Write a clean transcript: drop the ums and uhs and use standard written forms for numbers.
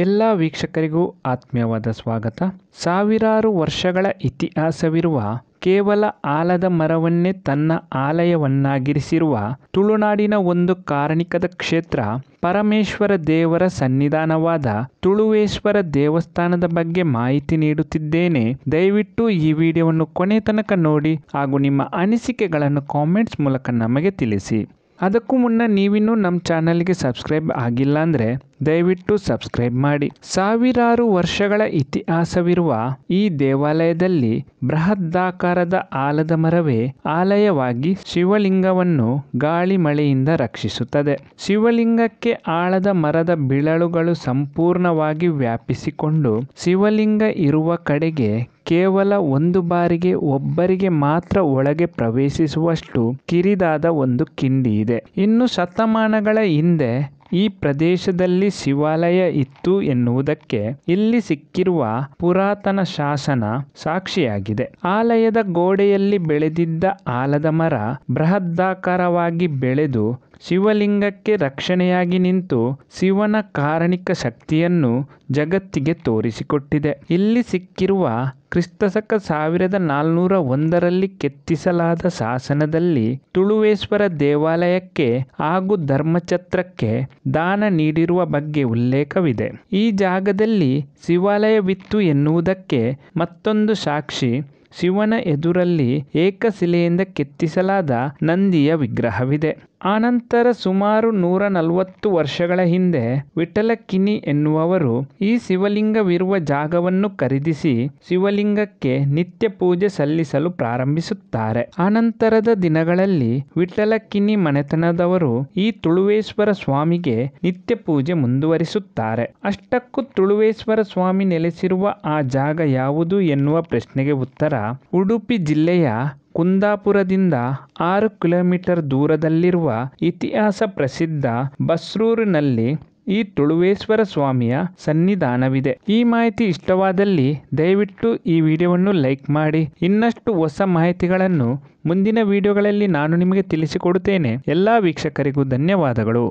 ಎಲ್ಲ ವೀಕ್ಷಕರಿಗೂ ಆತ್ಮೀಯವಾದ ಸ್ವಾಗತ. ಸಾವಿರಾರು ವರ್ಷಗಳ ಇತಿಹಾಸವಿರುವ ಕೇವಲ ಆಲದ ಮರವನ್ನೇ ತನ್ನ ಆಲಯವನ್ನಾಗಿರಿಸಿರುವ ತುಳುನಾಡಿನ ಒಂದು ಕಾರಣಿಕದ ಕ್ಷೇತ್ರ ಪರಮೇಶ್ವರ ದೇವರ ಸನ್ನಿಧಾನವಾದ ತುಳುವೇಶ್ವರ ದೇವಸ್ಥಾನದ ಬಗ್ಗೆ ಮಾಹಿತಿ ನೀಡುತ್ತಿದ್ದೇನೆ. ದಯವಿಟ್ಟು ಈ ವಿಡಿಯೋವನ್ನು ಕೊನೆ ತನಕ ನೋಡಿ ಹಾಗೂ ನಿಮ್ಮ ಅನಿಸಿಕೆಗಳನ್ನು ಕಾಮೆಂಟ್ಸ್ ಮೂಲಕ ನಮಗೆ ತಿಳಿಸಿ. ಅದಕ್ಕೂ ಮುನ್ನ ನೀವಿನ್ನೂ ನಮ್ಮ ಚಾನಲ್ಗೆ ಸಬ್ಸ್ಕ್ರೈಬ್ ಆಗಿಲ್ಲ ಅಂದರೆ ದಯವಿಟ್ಟು ಸಬ್ಸ್ಕ್ರೈಬ್ ಮಾಡಿ. ಸಾವಿರಾರು ವರ್ಷಗಳ ಇತಿಹಾಸವಿರುವ ಈ ದೇವಾಲಯದಲ್ಲಿ ಬೃಹದಾಕಾರದ ಆಲದ ಮರವೇ ಆಲಯವಾಗಿ ಶಿವಲಿಂಗವನ್ನು ಗಾಳಿ ಮಳೆಯಿಂದ ರಕ್ಷಿಸುತ್ತದೆ. ಶಿವಲಿಂಗಕ್ಕೆ ಆಲದ ಮರದ ಬಿಳಲುಗಳು ಸಂಪೂರ್ಣವಾಗಿ ವ್ಯಾಪಿಸಿಕೊಂಡು ಶಿವಲಿಂಗ ಇರುವ ಕಡೆಗೆ ಕೇವಲ ಒಂದು ಬಾರಿಗೆ ಒಬ್ಬರಿಗೆ ಮಾತ್ರ ಒಳಗೆ ಪ್ರವೇಶಿಸುವಷ್ಟು ಕಿರಿದಾದ ಒಂದು ಕಿಂಡಿ ಇದೆ. ಇನ್ನು ಶತಮಾನಗಳ ಹಿಂದೆ ಈ ಪ್ರದೇಶದಲ್ಲಿ ಶಿವಾಲಯ ಇತ್ತು ಎನ್ನುವುದಕ್ಕೆ ಇಲ್ಲಿ ಸಿಕ್ಕಿರುವ ಪುರಾತನ ಶಾಸನ ಸಾಕ್ಷಿಯಾಗಿದೆ. ಆಲಯದ ಗೋಡೆಯಲ್ಲಿ ಬೆಳೆದಿದ್ದ ಆಲದ ಮರ ಬೃಹದಾಕಾರವಾಗಿ ಬೆಳೆದು ಶಿವಲಿಂಗಕ್ಕೆ ರಕ್ಷಣೆಯಾಗಿ ನಿಂತು ಶಿವನ ಕಾರಣಿಕ ಶಕ್ತಿಯನ್ನು ಜಗತ್ತಿಗೆ ತೋರಿಸಿಕೊಟ್ಟಿದೆ. ಇಲ್ಲಿ ಸಿಕ್ಕಿರುವ ಕ್ರಿಸ್ತಶಕ 1401ರಲ್ಲಿ ಕೆತ್ತಿಸಲಾದ ಶಾಸನದಲ್ಲಿ ತುಳುವೇಶ್ವರ ದೇವಾಲಯಕ್ಕೆ ಹಾಗೂ ಧರ್ಮಛತ್ರಕ್ಕೆ ದಾನ ನೀಡಿರುವ ಬಗ್ಗೆ ಉಲ್ಲೇಖವಿದೆ. ಈ ಜಾಗದಲ್ಲಿ ಶಿವಾಲಯವಿತ್ತು ಎನ್ನುವುದಕ್ಕೆ ಮತ್ತೊಂದು ಸಾಕ್ಷಿ ಶಿವನ ಎದುರಲ್ಲಿ ಏಕಶಿಲೆಯಿಂದ ಕೆತ್ತಿಸಲಾದ ನಂದಿಯ ವಿಗ್ರಹವಿದೆ. ಆನಂತರ ಸುಮಾರು 140 ವರ್ಷಗಳ ಹಿಂದೆ ವಿಠಲಕಿಣಿ ಎನ್ನುವವರು ಈ ಶಿವಲಿಂಗವಿರುವ ಜಾಗವನ್ನು ಖರೀದಿಸಿ ಶಿವಲಿಂಗಕ್ಕೆ ನಿತ್ಯ ಪೂಜೆ ಸಲ್ಲಿಸಲು ಪ್ರಾರಂಭಿಸುತ್ತಾರೆ. ಆನಂತರದ ದಿನಗಳಲ್ಲಿ ವಿಠಲಕಿಣಿ ಮನೆತನದವರು ಈ ತುಳುವೇಶ್ವರ ಸ್ವಾಮಿಗೆ ನಿತ್ಯ ಪೂಜೆ ಮುಂದುವರಿಸುತ್ತಾರೆ. ಅಷ್ಟಕ್ಕೂ ತುಳುವೇಶ್ವರ ಸ್ವಾಮಿ ನೆಲೆಸಿರುವ ಆ ಜಾಗ ಯಾವುದು ಎನ್ನುವ ಪ್ರಶ್ನೆಗೆ ಉತ್ತರ ಉಡುಪಿ ಜಿಲ್ಲೆಯ ಕುಂದಾಪುರದಿಂದ 6 ಕಿಲೋಮೀಟರ್ ದೂರದಲ್ಲಿರುವ ಇತಿಹಾಸ ಪ್ರಸಿದ್ಧ ಬಸ್ರೂರಿನಲ್ಲಿ ಈ ತುಳುವೇಶ್ವರ ಸ್ವಾಮಿಯ ಸನ್ನಿಧಾನವಿದೆ. ಈ ಮಾಹಿತಿ ಇಷ್ಟವಾದಲ್ಲಿ ದಯವಿಟ್ಟು ಈ ವಿಡಿಯೋವನ್ನು ಲೈಕ್ ಮಾಡಿ. ಇನ್ನಷ್ಟು ಹೊಸ ಮಾಹಿತಿಗಳನ್ನು ಮುಂದಿನ ವಿಡಿಯೋಗಳಲ್ಲಿ ನಾನು ನಿಮಗೆ ತಿಳಿಸಿಕೊಡುತ್ತೇನೆ. ಎಲ್ಲ ವೀಕ್ಷಕರಿಗೂ ಧನ್ಯವಾದಗಳು.